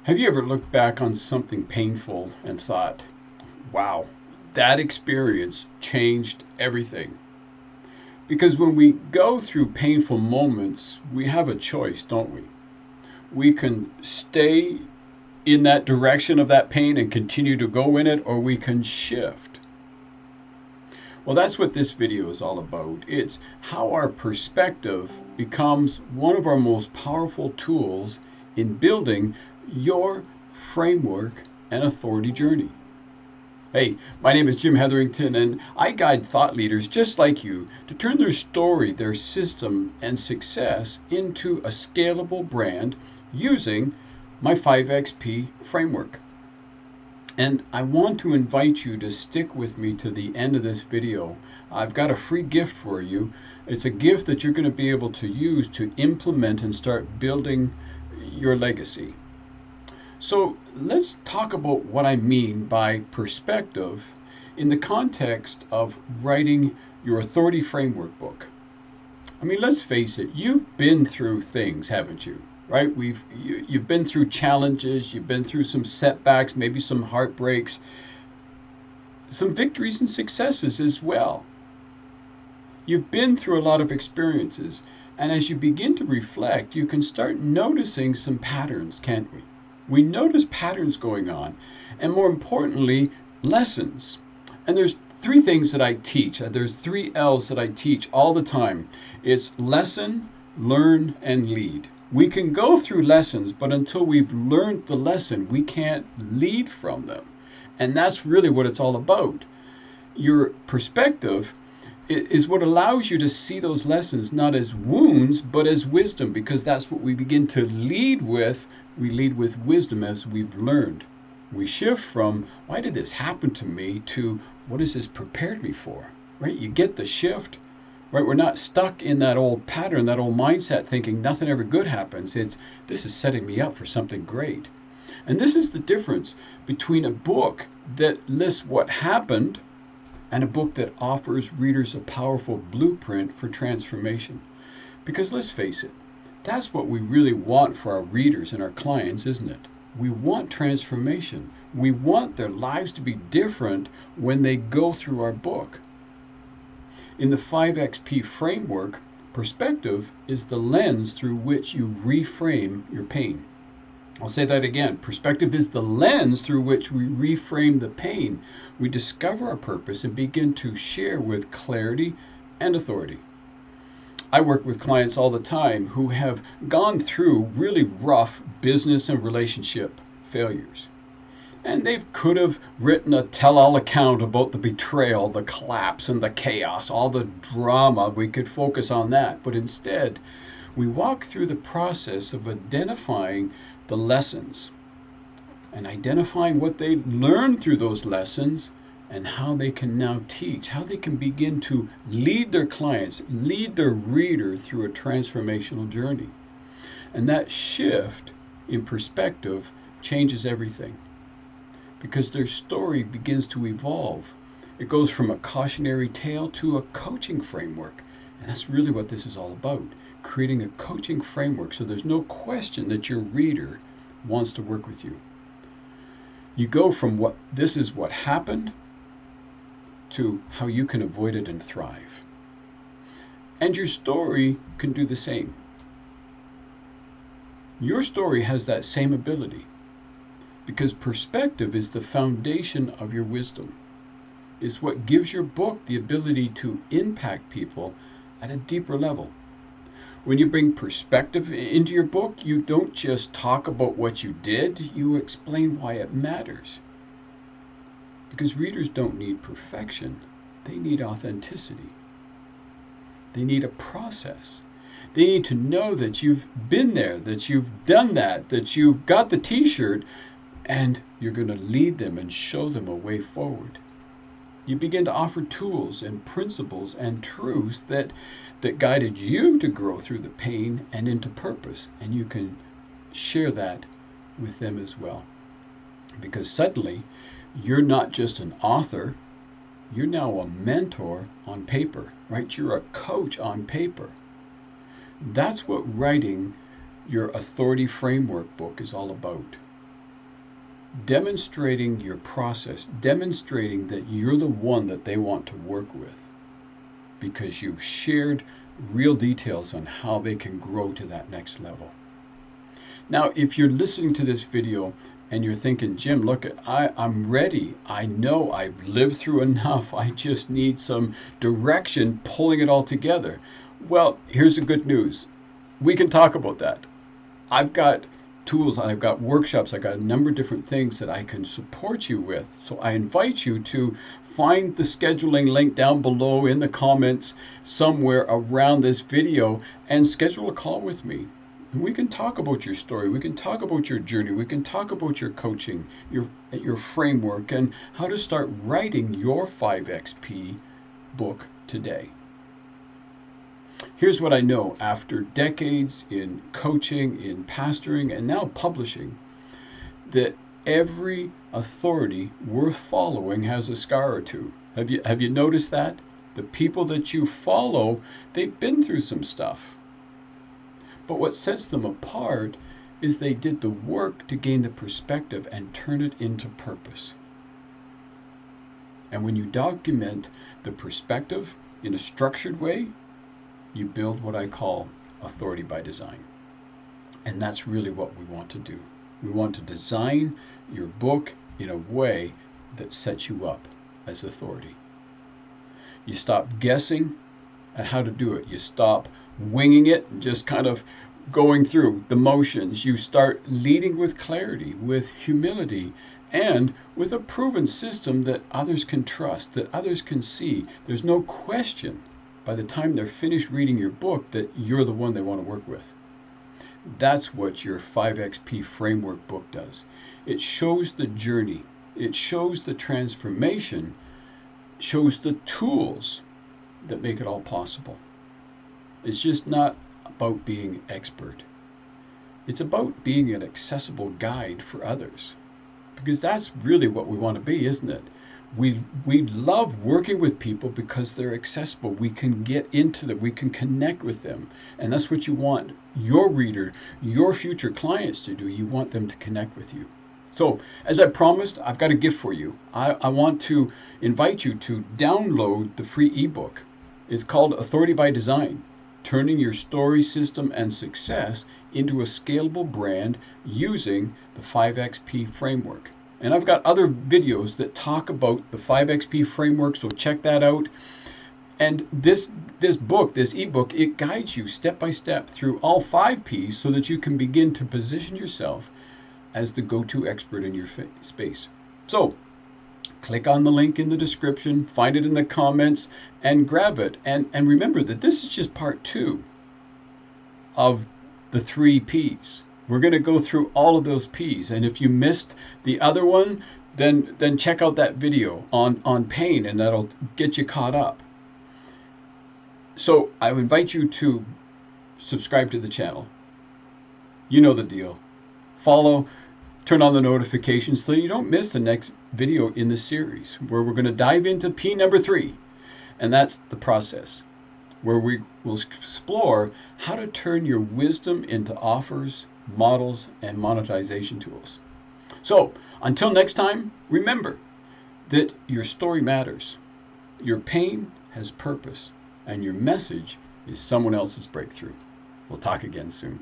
Have you ever looked back on something painful and thought, wow, that experience changed everything? Because when we go through painful moments, we have a choice, don't we? We can stay in that direction of that pain and continue to go in it, or we can shift. Well, that's what this video is all about. It's how our perspective becomes one of our most powerful tools in building your framework and authority journey. Hey, my name is Jim Hetherington, and I guide thought leaders just like you to turn their story, their system, and success into a scalable brand using my 5XP framework. And I want to invite you to stick with me to the end of this video. I've got a free gift for you. It's a gift that you're going to be able to use to implement and start building your legacy. So let's talk about what I mean by perspective in the context of writing your authority framework book. I mean, let's face it, you've been through things, haven't you? Right? You've been through challenges, you've been through some setbacks, maybe some heartbreaks, some victories and successes as well. You've been through a lot of experiences, and as you begin to reflect, you can start noticing some patterns, can't we? We notice patterns going on, and more importantly, lessons. And there's three things that I teach. There's 3 L's that I teach all the time. It's lesson, learn, and lead. We can go through lessons, but until we've learned the lesson, we can't lead from them. And that's really what it's all about. Your perspective is what allows you to see those lessons not as wounds, but as wisdom, because that's what we begin to lead with. We lead with wisdom as we've learned. We shift from, why did this happen to me, to what has this prepared me for? Right? You get the shift. Right? We're not stuck in that old pattern, that old mindset thinking nothing ever good happens. It's, this is setting me up for something great. And this is the difference between a book that lists what happened and a book that offers readers a powerful blueprint for transformation. Because let's face it, that's what we really want for our readers and our clients, isn't it? We want transformation. We want their lives to be different when they go through our book. In the 5XP framework, perspective is the lens through which you reframe your pain. I'll say that again. Perspective is the lens through which we reframe the pain. We discover our purpose and begin to share with clarity and authority. I work with clients all the time who have gone through really rough business and relationship failures. And they could have written a tell-all account about the betrayal, the collapse, and the chaos, all the drama. We could focus on that. But instead, we walk through the process of identifying the lessons and identifying what they learned through those lessons and how they can now teach, how they can begin to lead their clients, lead their reader through a transformational journey. And that shift in perspective changes everything because their story begins to evolve. It goes from a cautionary tale to a coaching framework. And that's really what this is all about, creating a coaching framework so there's no question that your reader wants to work with you. You go from what this is what happened to how you can avoid it and thrive. And your story can do the same. Your story has that same ability because perspective is the foundation of your wisdom. It's what gives your book the ability to impact people at a deeper level. When you bring perspective into your book, you don't just talk about what you did, you explain why it matters. Because readers don't need perfection, they need authenticity. They need a process. They need to know that you've been there, that you've done that you've got the t-shirt, and you're going to lead them and show them a way forward. You begin to offer tools and principles and truths that guided you to grow through the pain and into purpose. And you can share that with them as well. Because suddenly, you're not just an author, you're now a mentor on paper, right? You're a coach on paper. That's what writing your authority framework book is all about. demonstrating your process, demonstrating that you're the one that they want to work with because you've shared real details on how they can grow to that next level. Now, if you're listening to this video and you're thinking, Jim, look, I'm ready. I know I've lived through enough. I just need some direction pulling it all together. Well, here's the good news. We can talk about that. I've got tools, I've got workshops, I've got a number of different things that I can support you with. So I invite you to find the scheduling link down below in the comments somewhere around this video and schedule a call with me. And we can talk about your story, we can talk about your journey, we can talk about your coaching, your framework, and how to start writing your 5XP book today. Here's what I know after decades in coaching, in pastoring, and now publishing, that every authority worth following has a scar or two. Have you noticed that? The people that you follow, they've been through some stuff. But what sets them apart is they did the work to gain the perspective and turn it into purpose. And when you document the perspective in a structured way, you build what I call authority by design. And that's really what we want to do. We want to design your book in a way that sets you up as authority. You stop guessing at how to do it. You stop winging it and just kind of going through the motions. You start leading with clarity, with humility, and with a proven system that others can trust, that others can see. There's no question by the time they're finished reading your book that you're the one they want to work with. That's what your 5XP framework book does. It shows the journey, it shows the transformation, shows the tools that make it all possible. It's just not about being expert. It's about being an accessible guide for others. Because that's really what we want to be, isn't it? We love working with people because they're accessible. We can get into them. We can connect with them. And that's what you want your reader, your future clients to do. You want them to connect with you. So, as I promised, I've got a gift for you. I want to invite you to download the free ebook. It's called Authority by Design, Turning Your Story, System, and Success into a Scalable Brand Using the 5XP Framework. And I've got other videos that talk about the 5XP framework, so check that out. And this book, this ebook, it guides you step by step through all 5 Ps so that you can begin to position yourself as the go-to expert in your space. So click on the link in the description, find it in the comments, and grab it. And remember that this is just part 2 of the 3 Ps. We're going to go through all of those Ps. And if you missed the other one, then check out that video on pain, and that'll get you caught up. So I invite you to subscribe to the channel. You know the deal. Follow, turn on the notifications so you don't miss the next video in the series, where we're going to dive into P number 3. And that's the process, where we will explore how to turn your wisdom into offers, models, and monetization tools. So until next time, remember that your story matters, your pain has purpose, and your message is someone else's breakthrough. We'll talk again soon.